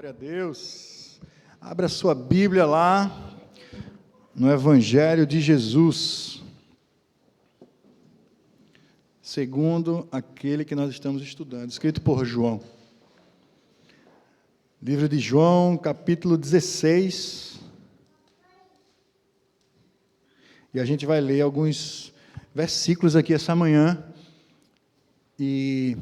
Glória a Deus. Abra sua Bíblia lá no Evangelho de Jesus, segundo aquele que nós estamos estudando, escrito por João. Livro de João, capítulo 16. E a gente vai ler alguns versículos aqui essa manhã. E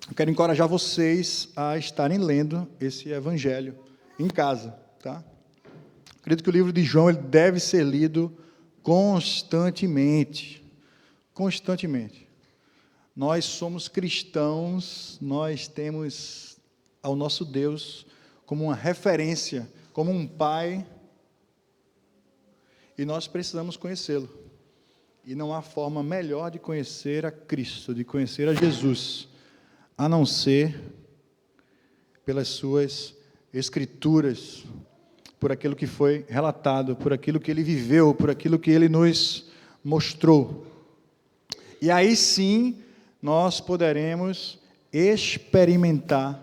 eu quero encorajar vocês a estarem lendo esse evangelho em casa, tá? Acredito que o livro de João ele deve ser lido constantemente. Constantemente. Nós somos cristãos, nós temos ao nosso Deus como uma referência, como um Pai, e nós precisamos conhecê-lo. E não há forma melhor de conhecer a Cristo, de conhecer a Jesus, a não ser pelas suas Escrituras, por aquilo que foi relatado, por aquilo que ele viveu, por aquilo que ele nos mostrou. E aí sim, nós poderemos experimentar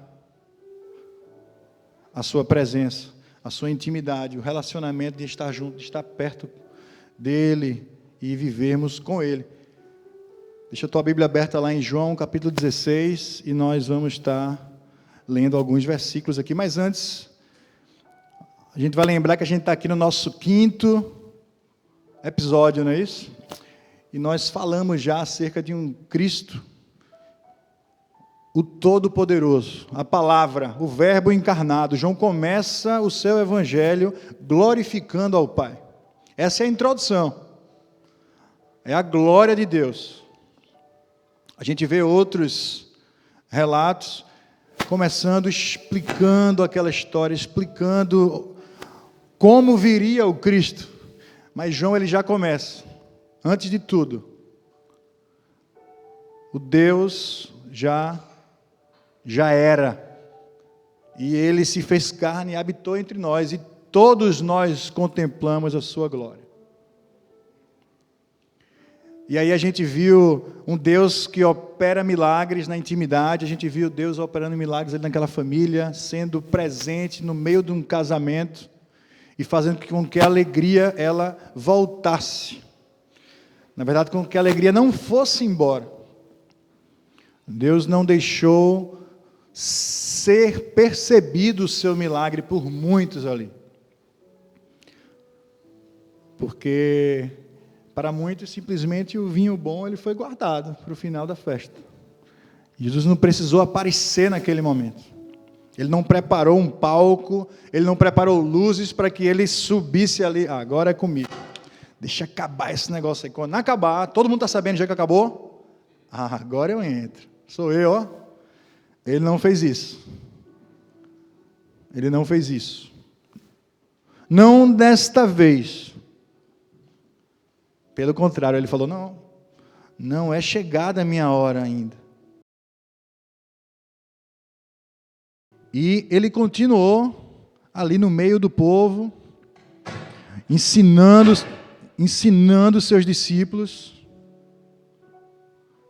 a sua presença, a sua intimidade, o relacionamento de estar junto, de estar perto dele e vivermos com ele. Deixa a tua Bíblia aberta lá em João, capítulo 16, e nós vamos estar lendo alguns versículos aqui. Mas antes, a gente vai lembrar que a gente está aqui no nosso 5º episódio, não é isso? E nós falamos já acerca de um Cristo, o Todo-Poderoso, a palavra, o Verbo encarnado. João começa o seu evangelho glorificando ao Pai. Essa é a introdução. É a glória de Deus. A gente vê outros relatos, começando explicando aquela história, explicando como viria o Cristo. Mas João ele já começa, antes de tudo, o Deus já era, e Ele se fez carne e habitou entre nós, e todos nós contemplamos a sua glória. E aí a gente viu um Deus que opera milagres na intimidade, a gente viu Deus operando milagres ali naquela família, sendo presente no meio de um casamento e fazendo com que a alegria ela voltasse. Na verdade, com que a alegria não fosse embora. Deus não deixou ser percebido o seu milagre por muitos ali. Porque para muitos, simplesmente, o vinho bom ele foi guardado para o final da festa. Jesus não precisou aparecer naquele momento. Ele não preparou um palco, ele não preparou luzes para que ele subisse ali. Ah, agora é comigo. Deixa acabar esse negócio aí. Quando acabar, todo mundo está sabendo já que acabou? Ah, agora eu entro. Sou eu, ó. Ele não fez isso. Ele não fez isso. Não desta vez. Pelo contrário, ele falou, não é chegada a minha hora ainda. E ele continuou ali no meio do povo, ensinando seus discípulos,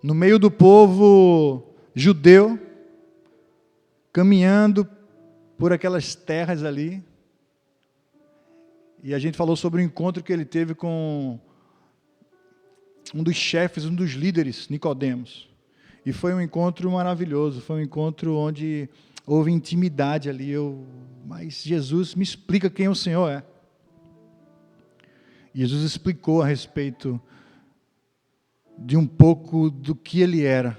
no meio do povo judeu, caminhando por aquelas terras ali. E a gente falou sobre o encontro que ele teve com um dos chefes, um dos líderes, Nicodemos. E foi um encontro maravilhoso, foi um encontro onde houve intimidade ali. Mas Jesus, me explica quem o Senhor é. Jesus explicou a respeito de um pouco do que ele era.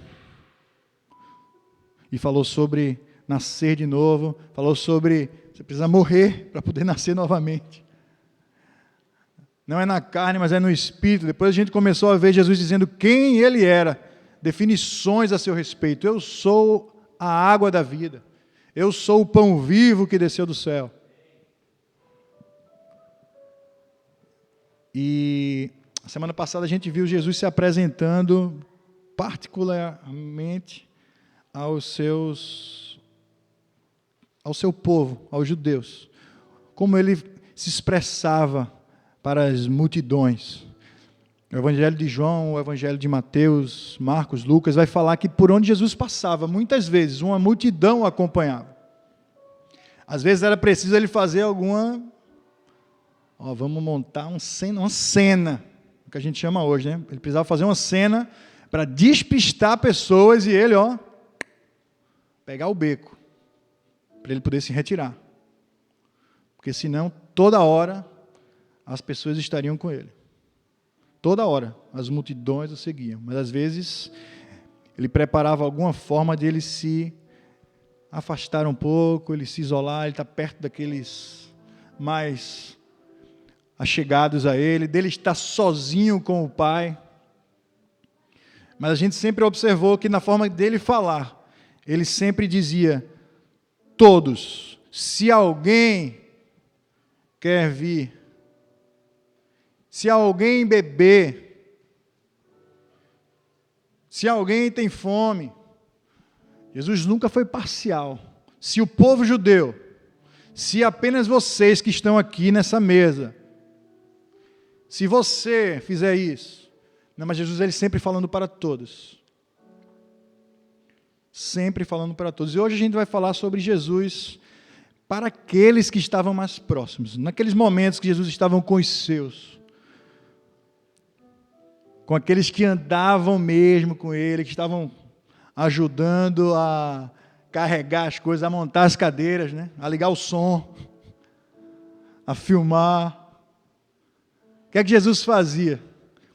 E falou sobre nascer de novo, falou sobre você precisa morrer para poder nascer novamente. Não é na carne, mas é no Espírito. Depois a gente começou a ver Jesus dizendo quem Ele era. Definições a seu respeito. Eu sou a água da vida. Eu sou o pão vivo que desceu do céu. E a semana passada a gente viu Jesus se apresentando particularmente ao seu povo, aos judeus. Como Ele se expressava para as multidões. O Evangelho de João, o Evangelho de Mateus, Marcos, Lucas, vai falar que por onde Jesus passava, muitas vezes, uma multidão o acompanhava. Às vezes era preciso ele fazer alguma... vamos montar uma cena, o que a gente chama hoje, né? Ele precisava fazer uma cena para despistar pessoas e ele, pegar o beco, para ele poder se retirar. Porque senão, toda hora, as pessoas estariam com ele. Toda hora, as multidões o seguiam. Mas, às vezes, ele preparava alguma forma de ele se afastar um pouco, ele se isolar, ele está perto daqueles mais achegados a ele, dele estar sozinho com o Pai. Mas a gente sempre observou que na forma dele falar, ele sempre dizia: todos, se alguém quer vir, se alguém beber, se alguém tem fome. Jesus nunca foi parcial. Se o povo judeu, se apenas vocês que estão aqui nessa mesa, se você fizer isso, não, mas Jesus ele sempre falando para todos. Sempre falando para todos. E hoje a gente vai falar sobre Jesus para aqueles que estavam mais próximos. Naqueles momentos que Jesus estava com os seus. Com aqueles que andavam mesmo com ele, que estavam ajudando a carregar as coisas, a montar as cadeiras, né? A ligar o som, a filmar. O que é que Jesus fazia?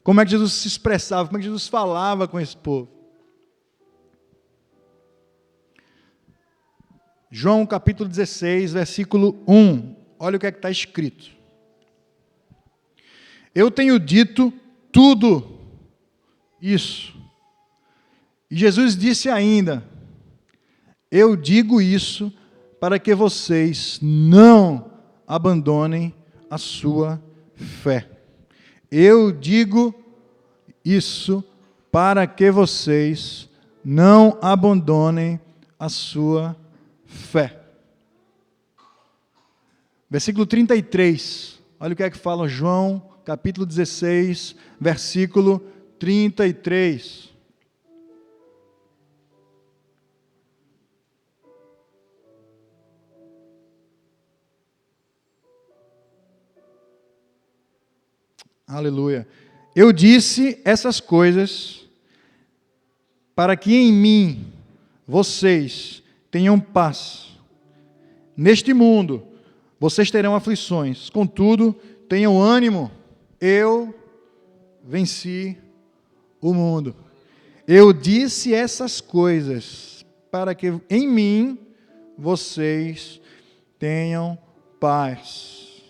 Como é que Jesus se expressava? Como é que Jesus falava com esse povo? João capítulo 16, versículo 1. Olha o que é que está escrito. Eu tenho dito tudo isso. E Jesus disse ainda: eu digo isso para que vocês não abandonem a sua fé. Eu digo isso para que vocês não abandonem a sua fé. Versículo 33. Olha o que é que fala João, capítulo 16, versículo 33. Aleluia. Eu disse essas coisas para que em mim vocês tenham paz. Neste mundo vocês terão aflições, contudo, tenham ânimo, eu venci o mundo. Eu disse essas coisas para que em mim vocês tenham paz.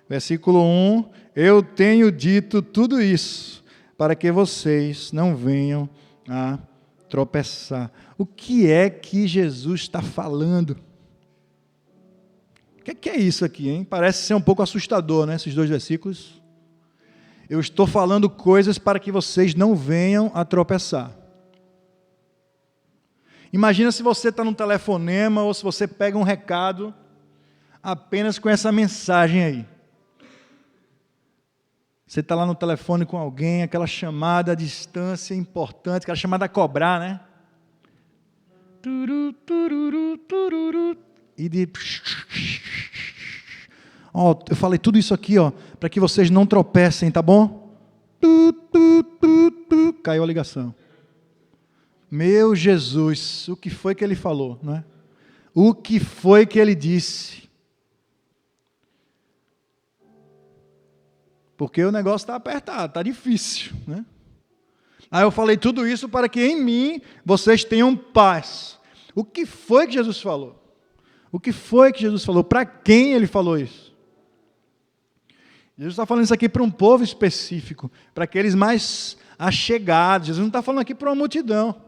Versículo 1, eu tenho dito tudo isso para que vocês não venham a tropeçar. O que é que Jesus está falando? O que é isso aqui, hein? Parece ser um pouco assustador, né? Esses dois versículos. Eu estou falando coisas para que vocês não venham a tropeçar. Imagina se você está num telefonema ou se você pega um recado apenas com essa mensagem aí. Você está lá no telefone com alguém, aquela chamada à distância importante, aquela chamada a cobrar, né? E de... eu falei tudo isso aqui, para que vocês não tropecem, tá bom? Caiu a ligação. Meu Jesus, o que foi que ele falou, né? O que foi que ele disse? Porque o negócio está apertado, está difícil, né? Aí eu falei tudo isso para que em mim vocês tenham paz. O que foi que Jesus falou? O que foi que Jesus falou? Para quem ele falou isso? Jesus está falando isso aqui para um povo específico, para aqueles mais achegados. Jesus não está falando aqui para uma multidão.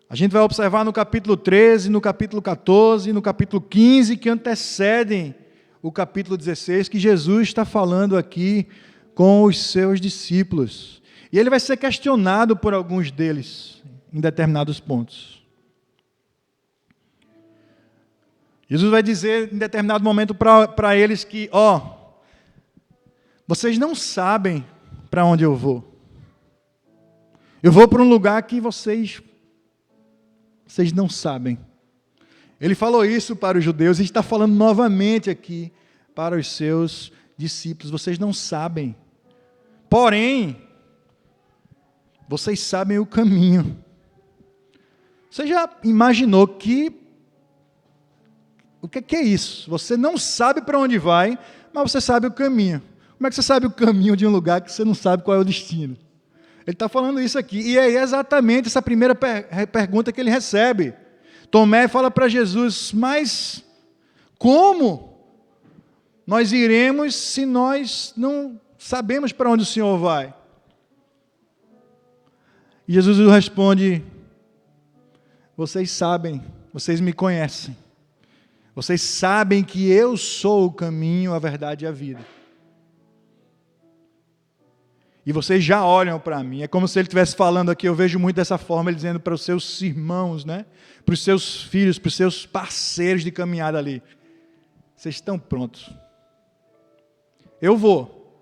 A gente vai observar no capítulo 13, no capítulo 14, no capítulo 15, que antecedem o capítulo 16, que Jesus está falando aqui com os seus discípulos. E ele vai ser questionado por alguns deles, em determinados pontos. Jesus vai dizer em determinado momento para eles que, vocês não sabem para onde eu vou. Eu vou para um lugar que vocês não sabem. Ele falou isso para os judeus e está falando novamente aqui para os seus discípulos. Vocês não sabem, porém, vocês sabem o caminho. Você já imaginou o que é isso? Você não sabe para onde vai, mas você sabe o caminho. Como é que você sabe o caminho de um lugar que você não sabe qual é o destino? Ele está falando isso aqui. E é exatamente essa primeira pergunta que ele recebe. Tomé fala para Jesus, mas como nós iremos se nós não sabemos para onde o Senhor vai? E Jesus responde, vocês sabem, vocês me conhecem. Vocês sabem que eu sou o caminho, a verdade e a vida. E vocês já olham para mim. É como se ele estivesse falando aqui, eu vejo muito dessa forma, ele dizendo para os seus irmãos, né? Para os seus filhos, para os seus parceiros de caminhada ali. Vocês estão prontos. Eu vou,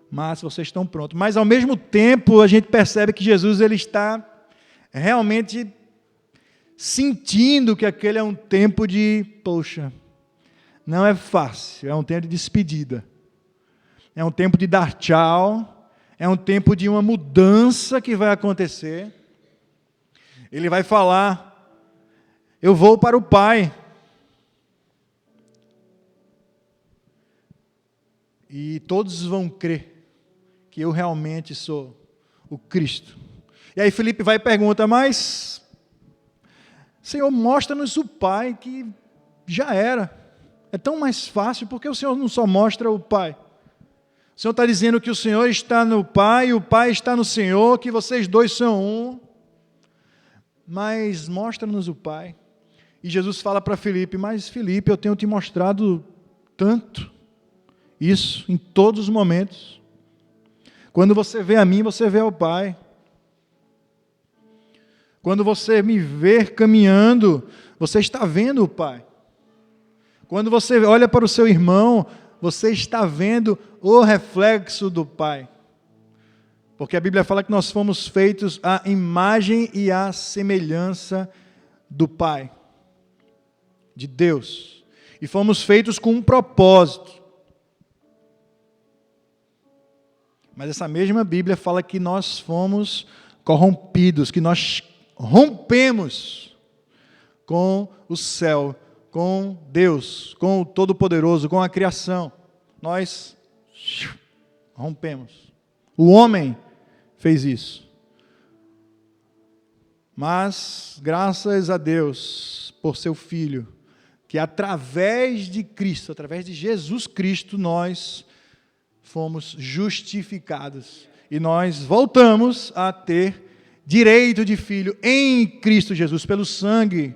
mas vocês estão prontos. Mas ao mesmo tempo a gente percebe que Jesus ele está realmente sentindo que aquele é um tempo de, poxa, não é fácil, é um tempo de despedida. É um tempo de dar tchau, é um tempo de uma mudança que vai acontecer. Ele vai falar, eu vou para o Pai. E todos vão crer que eu realmente sou o Cristo. E aí Filipe vai e pergunta, mas, Senhor, mostra-nos o Pai, que já era. É tão mais fácil, porque o Senhor não só mostra o Pai. O Senhor está dizendo que o Senhor está no Pai, o Pai está no Senhor, que vocês dois são um. Mas mostra-nos o Pai. E Jesus fala para Filipe, mas Filipe, eu tenho te mostrado tanto isso em todos os momentos. Quando você vê a mim, você vê o Pai. Quando você me vê caminhando, você está vendo o Pai. Quando você olha para o seu irmão, você está vendo o reflexo do Pai. Porque a Bíblia fala que nós fomos feitos à imagem e à semelhança do Pai, de Deus. E fomos feitos com um propósito. Mas essa mesma Bíblia fala que nós fomos corrompidos, que nós rompemos com o céu, com Deus, com o Todo-Poderoso, com a criação. Nós rompemos. O homem fez isso. Mas, graças a Deus, por seu Filho, que através de Cristo, através de Jesus Cristo, nós fomos justificados. E nós voltamos a ter direito de filho em Cristo Jesus, pelo sangue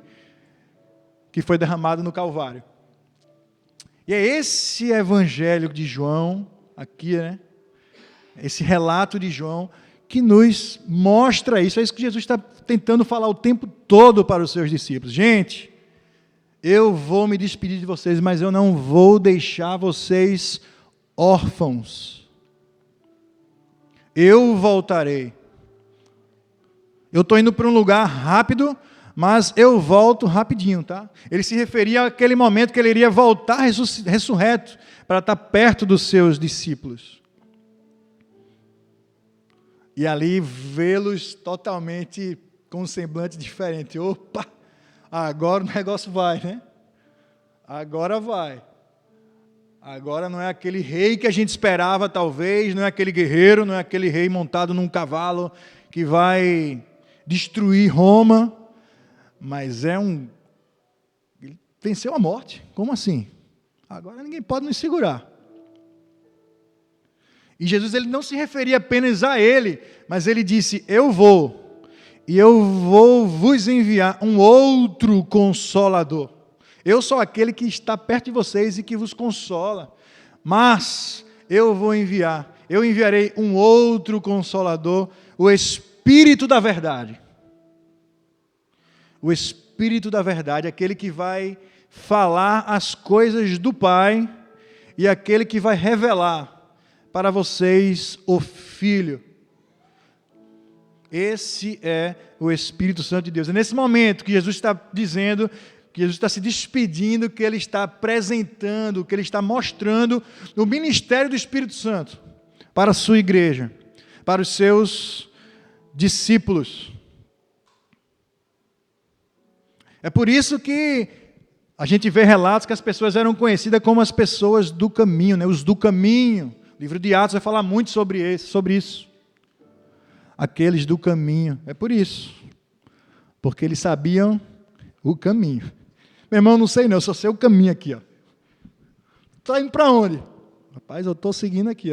que foi derramado no Calvário. E é esse evangelho de João, aqui, né? Esse relato de João, que nos mostra isso. É isso que Jesus está tentando falar o tempo todo para os seus discípulos. Gente, eu vou me despedir de vocês, mas eu não vou deixar vocês órfãos. Eu voltarei. Eu estou indo para um lugar rápido, mas eu volto rapidinho, tá? Ele se referia àquele momento que ele iria voltar ressurreto para estar perto dos seus discípulos. E ali vê-los totalmente com um semblante diferente. Opa, agora o negócio vai, né? Agora vai. Agora não é aquele rei que a gente esperava, talvez, não é aquele guerreiro, não é aquele rei montado num cavalo que vai destruir Roma, mas ele venceu a morte. Como assim? Agora ninguém pode nos segurar. E Jesus ele não se referia apenas a ele, mas ele disse, eu vou, e eu vou vos enviar um outro Consolador. Eu sou aquele que está perto de vocês e que vos consola, mas eu enviarei um outro Consolador, o Espírito da Verdade. O Espírito da Verdade, aquele que vai falar as coisas do Pai e aquele que vai revelar para vocês o Filho. Esse é o Espírito Santo de Deus. É nesse momento que Jesus está dizendo, que Jesus está se despedindo, que Ele está apresentando, que Ele está mostrando o ministério do Espírito Santo para a sua igreja, para os seus discípulos. É por isso que a gente vê relatos que as pessoas eram conhecidas como as pessoas do caminho, né? Os do caminho. O livro de Atos vai falar muito sobre isso. Aqueles do caminho. É por isso. Porque eles sabiam o caminho. Meu irmão, não sei não, eu só sei o caminho aqui. Está indo para onde? Rapaz, eu estou seguindo aqui,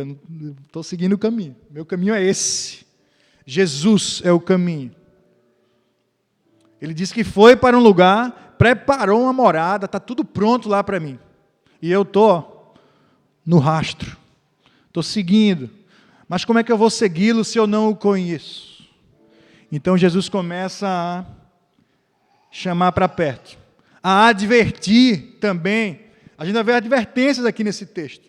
estou seguindo o caminho. Meu caminho é esse. Jesus é o caminho. Ele disse que foi para um lugar, preparou uma morada, está tudo pronto lá para mim. E eu estou no rastro. Estou seguindo. Mas como é que eu vou segui-lo se eu não o conheço? Então Jesus começa a chamar para perto. A advertir também. A gente vai ver advertências aqui nesse texto.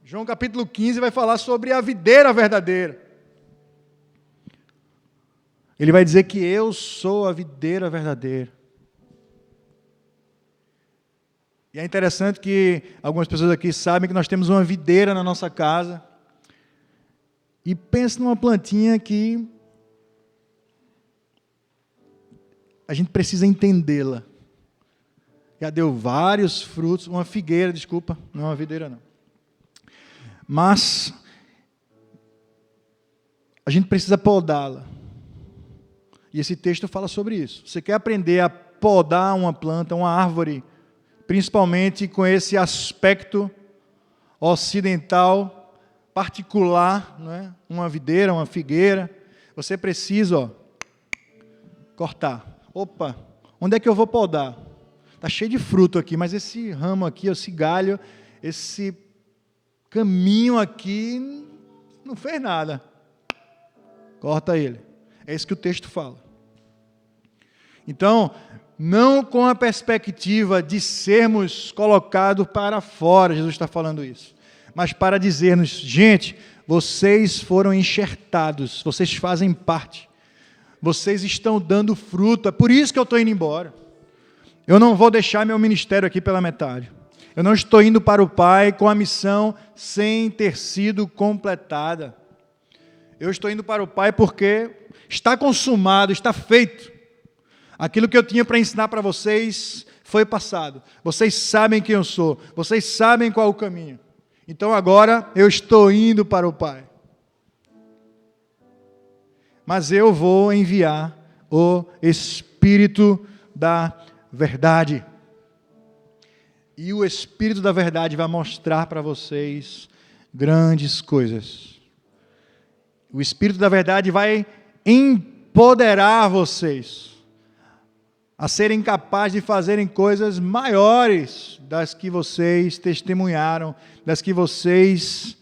João capítulo 15 vai falar sobre a videira verdadeira. Ele vai dizer que eu sou a videira verdadeira. E é interessante que algumas pessoas aqui sabem que nós temos uma videira na nossa casa. E pensa numa plantinha que a gente precisa entendê-la. Já deu vários frutos, uma figueira, desculpa, não é uma videira não. Mas a gente precisa podá-la. E esse texto fala sobre isso. Você quer aprender a podar uma planta, uma árvore, principalmente com esse aspecto ocidental, particular, não é? Uma videira, uma figueira, você precisa cortar. Opa, onde é que eu vou podar? Está cheio de fruto aqui, mas esse ramo aqui, esse galho, esse caminho aqui, não fez nada. Corta ele. É isso que o texto fala. Então, não com a perspectiva de sermos colocados para fora, Jesus está falando isso, mas para dizer-nos, gente, vocês foram enxertados, vocês fazem parte, vocês estão dando fruto, é por isso que eu estou indo embora. Eu não vou deixar meu ministério aqui pela metade. Eu não estou indo para o Pai com a missão sem ter sido completada. Eu estou indo para o Pai porque está consumado, está feito. Aquilo que eu tinha para ensinar para vocês foi passado. Vocês sabem quem eu sou. Vocês sabem qual é o caminho. Então agora eu estou indo para o Pai. Mas eu vou enviar o Espírito da verdade. E o Espírito da verdade vai mostrar para vocês grandes coisas. O Espírito da verdade vai empoderar vocês a serem capazes de fazerem coisas maiores das que vocês testemunharam, das que vocês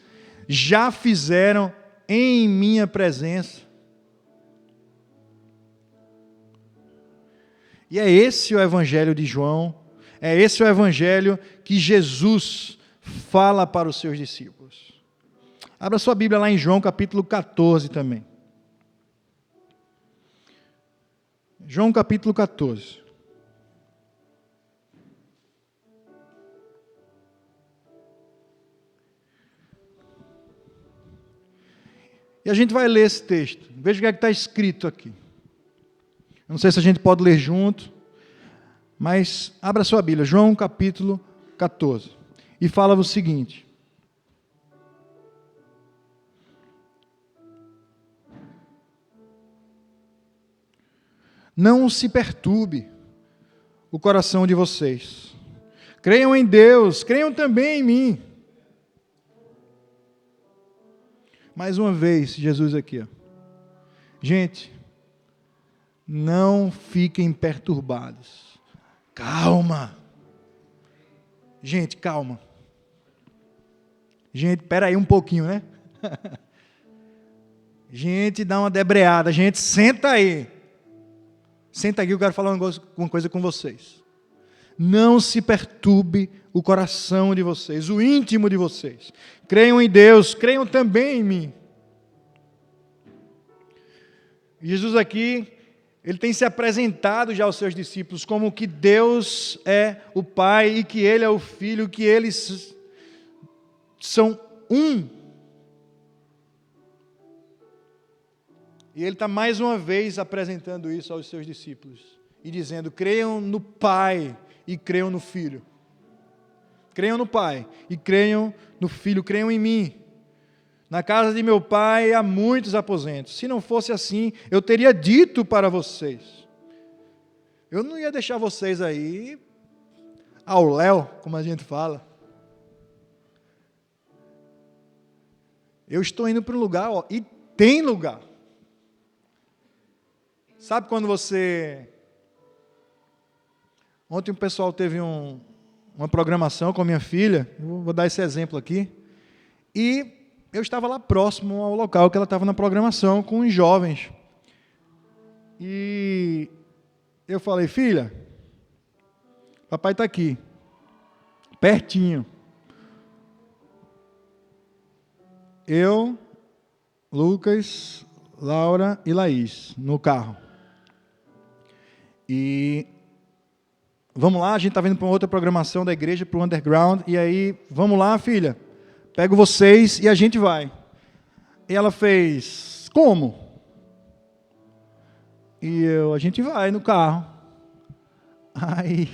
já fizeram em minha presença. E é esse o Evangelho de João, é esse o Evangelho que Jesus fala para os seus discípulos. Abra sua Bíblia lá em João capítulo 14 também. João capítulo 14. E a gente vai ler esse texto. Veja o que é que está escrito aqui. Eu não sei se a gente pode ler junto, mas abra sua Bíblia, João capítulo 14. E fala o seguinte. Não se perturbe o coração de vocês. Creiam em Deus, creiam também em mim. Mais uma vez, Jesus aqui. Ó. Gente, não fiquem perturbados. Calma. Gente, calma. Gente, espera aí um pouquinho, né? Gente, dá uma debreada. Gente, senta aí. Senta aqui, eu quero falar uma coisa com vocês. Não se perturbe o coração de vocês, o íntimo de vocês. Creiam em Deus, creiam também em mim. Jesus aqui, Ele tem se apresentado já aos seus discípulos como que Deus é o Pai e que Ele é o Filho, que eles são um. E Ele está mais uma vez apresentando isso aos seus discípulos e dizendo: creiam no Pai e creiam no Filho. Creiam no Pai e creiam no Filho, creiam em mim. Na casa de meu Pai há muitos aposentos. Se não fosse assim, eu teria dito para vocês. Eu não ia deixar vocês aí ao léu, como a gente fala. Eu estou indo para um lugar, ó, e tem lugar. Sabe quando você... Ontem o pessoal teve uma programação com a minha filha, eu vou dar esse exemplo aqui, e eu estava lá próximo ao local que ela estava na programação com os jovens. E eu falei: filha, papai está aqui, pertinho. Eu, Lucas, Laura e Laís, no carro. E vamos lá, a gente está vindo para uma outra programação da igreja, para o Underground, e aí, vamos lá, filha, pego vocês e a gente vai. E ela fez: como? E a gente vai no carro. Aí,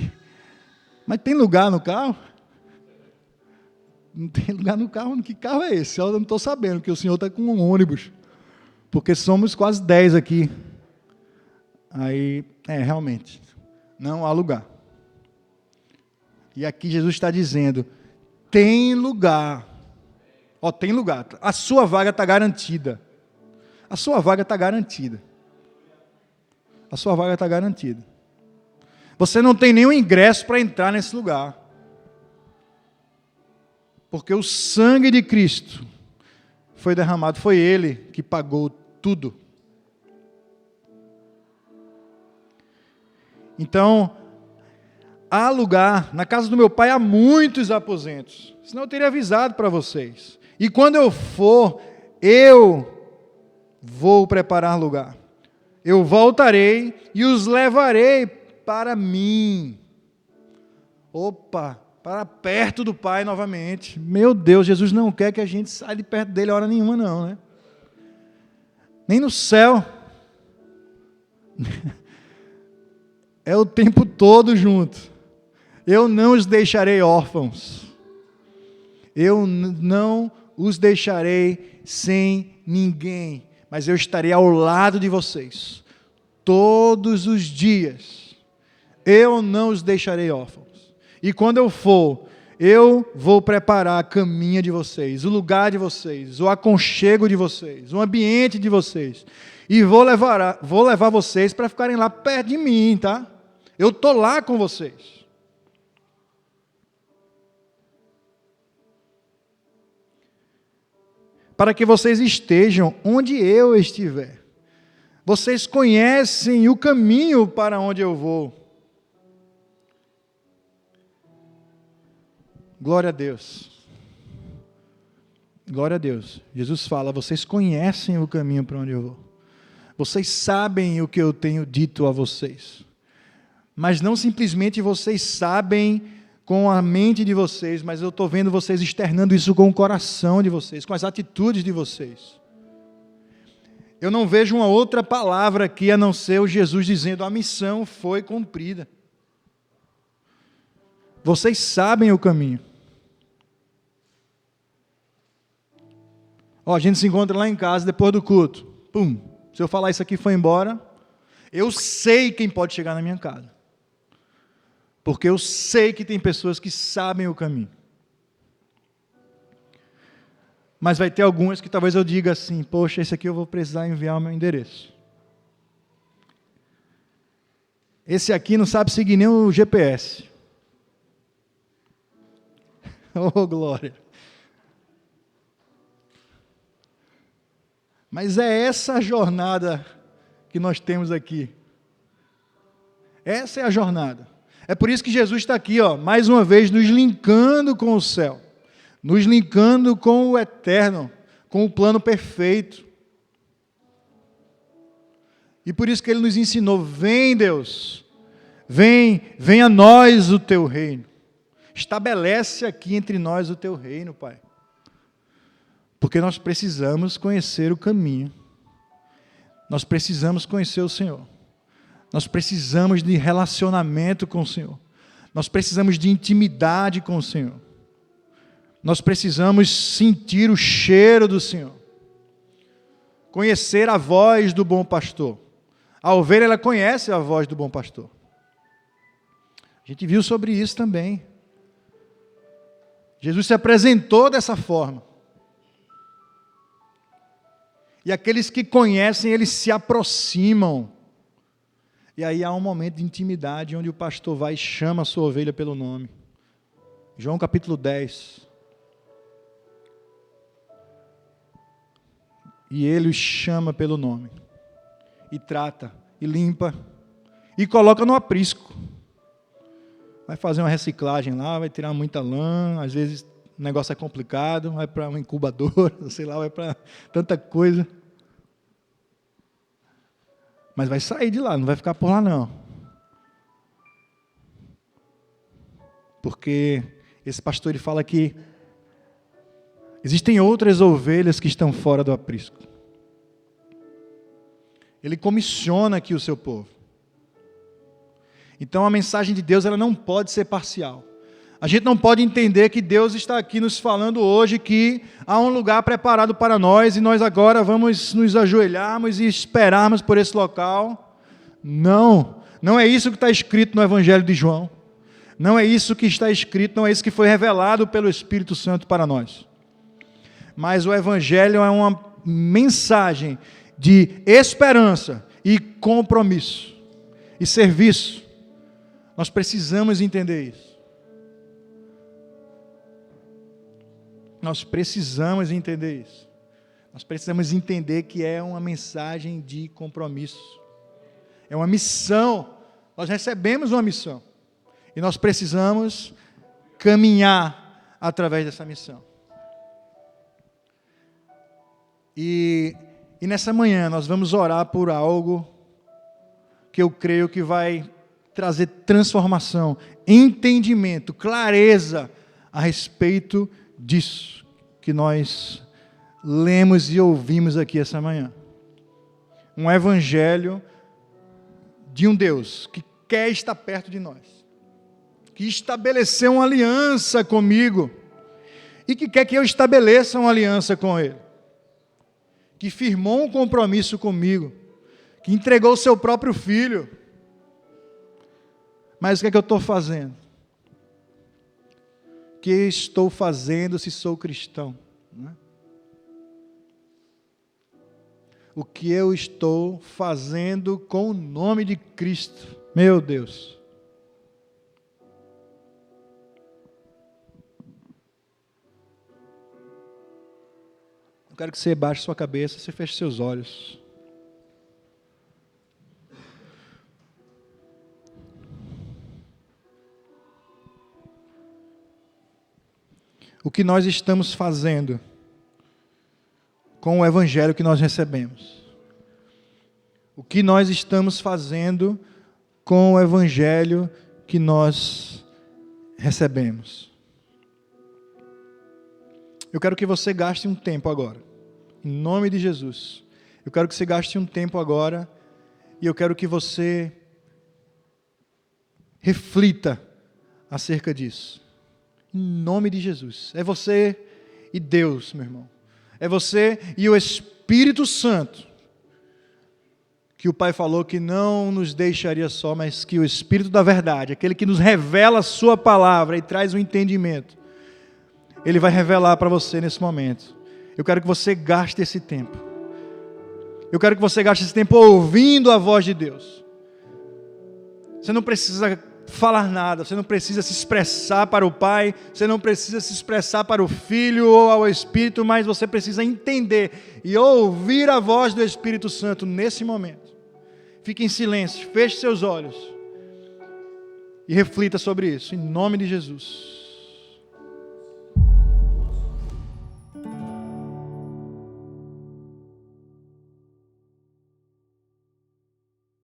mas tem lugar no carro? Não tem lugar no carro? Que carro é esse? Eu não estou sabendo, porque o senhor está com um ônibus. Porque somos quase 10 aqui. Aí, realmente, não há lugar. E aqui Jesus está dizendo: tem lugar. Ó, tem lugar. A sua vaga está garantida. A sua vaga está garantida. A sua vaga está garantida. Você não tem nenhum ingresso para entrar nesse lugar. Porque o sangue de Cristo foi derramado, foi Ele que pagou tudo. Então, há lugar, na casa do meu Pai há muitos aposentos, senão eu teria avisado para vocês. E quando eu for, eu vou preparar lugar. Eu voltarei e os levarei para mim. Opa! Para perto do Pai novamente. Meu Deus, Jesus não quer que a gente saia de perto dele a hora nenhuma, não, né? Nem no céu. É o tempo todo junto. Eu não os deixarei órfãos. Eu não os deixarei sem ninguém. Mas eu estarei ao lado de vocês. Todos os dias. Eu não os deixarei órfãos. E quando eu for, eu vou preparar a caminha de vocês, o lugar de vocês, o aconchego de vocês, o ambiente de vocês. E vou levar vocês para ficarem lá perto de mim, tá? Eu estou lá com vocês. Para que vocês estejam onde eu estiver. Vocês conhecem o caminho para onde eu vou. Glória a Deus. Glória a Deus. Jesus fala: vocês conhecem o caminho para onde eu vou. Vocês sabem o que eu tenho dito a vocês. Mas não simplesmente vocês sabem com a mente de vocês, mas eu estou vendo vocês externando isso com o coração de vocês, com as atitudes de vocês. Eu não vejo uma outra palavra aqui a não ser o Jesus dizendo: a missão foi cumprida. Vocês sabem o caminho. Ó, a gente se encontra lá em casa depois do culto. Pum, se eu falar isso aqui e for embora, eu sei quem pode chegar na minha casa. Porque eu sei que tem pessoas que sabem o caminho. Mas vai ter algumas que talvez eu diga assim: poxa, esse aqui eu vou precisar enviar o meu endereço. Esse aqui não sabe seguir nem o GPS. Oh, glória. Mas é essa a jornada que nós temos aqui. Essa é a jornada. É por isso que Jesus está aqui, ó, mais uma vez, nos linkando com o céu. Nos linkando com o eterno, com o plano perfeito. E por isso que Ele nos ensinou: vem, Deus, venha a nós o Teu reino. Estabelece aqui entre nós o Teu reino, Pai. Porque nós precisamos conhecer o caminho. Nós precisamos conhecer o Senhor. Nós precisamos de relacionamento com o Senhor. Nós precisamos de intimidade com o Senhor. Nós precisamos sentir o cheiro do Senhor. Conhecer a voz do bom pastor. A ovelha, ela conhece a voz do bom pastor. A gente viu sobre isso também. Jesus se apresentou dessa forma. E aqueles que conhecem, eles se aproximam. E aí há um momento de intimidade, onde o pastor vai e chama a sua ovelha pelo nome. João capítulo 10. E ele os chama pelo nome. E trata, e limpa, e coloca no aprisco. Vai fazer uma reciclagem lá, vai tirar muita lã, às vezes o negócio é complicado, vai para uma incubadora, sei lá, vai para tanta coisa. Mas vai sair de lá, não vai ficar por lá não. Porque esse pastor ele fala que existem outras ovelhas que estão fora do aprisco. Ele comissiona aqui o seu povo. Então a mensagem de Deus ela não pode ser parcial. A gente não pode entender que Deus está aqui nos falando hoje que há um lugar preparado para nós e nós agora vamos nos ajoelharmos e esperarmos por esse local. Não, não é isso que está escrito no Evangelho de João. Não é isso que está escrito, não é isso que foi revelado pelo Espírito Santo para nós. Mas o Evangelho é uma mensagem de esperança e compromisso e serviço. Nós precisamos entender isso. Nós precisamos entender isso. Nós precisamos entender que é uma mensagem de compromisso. É uma missão. Nós recebemos uma missão. E nós precisamos caminhar através dessa missão. E nessa manhã nós vamos orar por algo que eu creio que vai trazer transformação, entendimento, clareza a respeito disso que nós lemos e ouvimos aqui essa manhã. Um evangelho de um Deus que quer estar perto de nós, que estabeleceu uma aliança comigo e que quer que eu estabeleça uma aliança com Ele, que firmou um compromisso comigo, que entregou o seu próprio filho. Mas o que é que eu estou fazendo? O que estou fazendo se sou cristão? Né? O que eu estou fazendo com o nome de Cristo? Meu Deus! Eu quero que você baixe sua cabeça, você feche seus olhos. O que nós estamos fazendo com o evangelho que nós recebemos? O que nós estamos fazendo com o evangelho que nós recebemos? Eu quero que você gaste um tempo agora, em nome de Jesus. Eu quero que você gaste um tempo agora e eu quero que você reflita acerca disso. Em nome de Jesus. É você e Deus, meu irmão. É você e o Espírito Santo. Que o Pai falou que não nos deixaria só, mas que o Espírito da verdade, aquele que nos revela a sua palavra e traz o entendimento, Ele vai revelar para você nesse momento. Eu quero que você gaste esse tempo. Eu quero que você gaste esse tempo ouvindo a voz de Deus. Você não precisa falar nada, você não precisa se expressar para o Pai, você não precisa se expressar para o Filho ou ao Espírito, mas você precisa entender e ouvir a voz do Espírito Santo nesse momento. Fique em silêncio, feche seus olhos e reflita sobre isso, em nome de Jesus.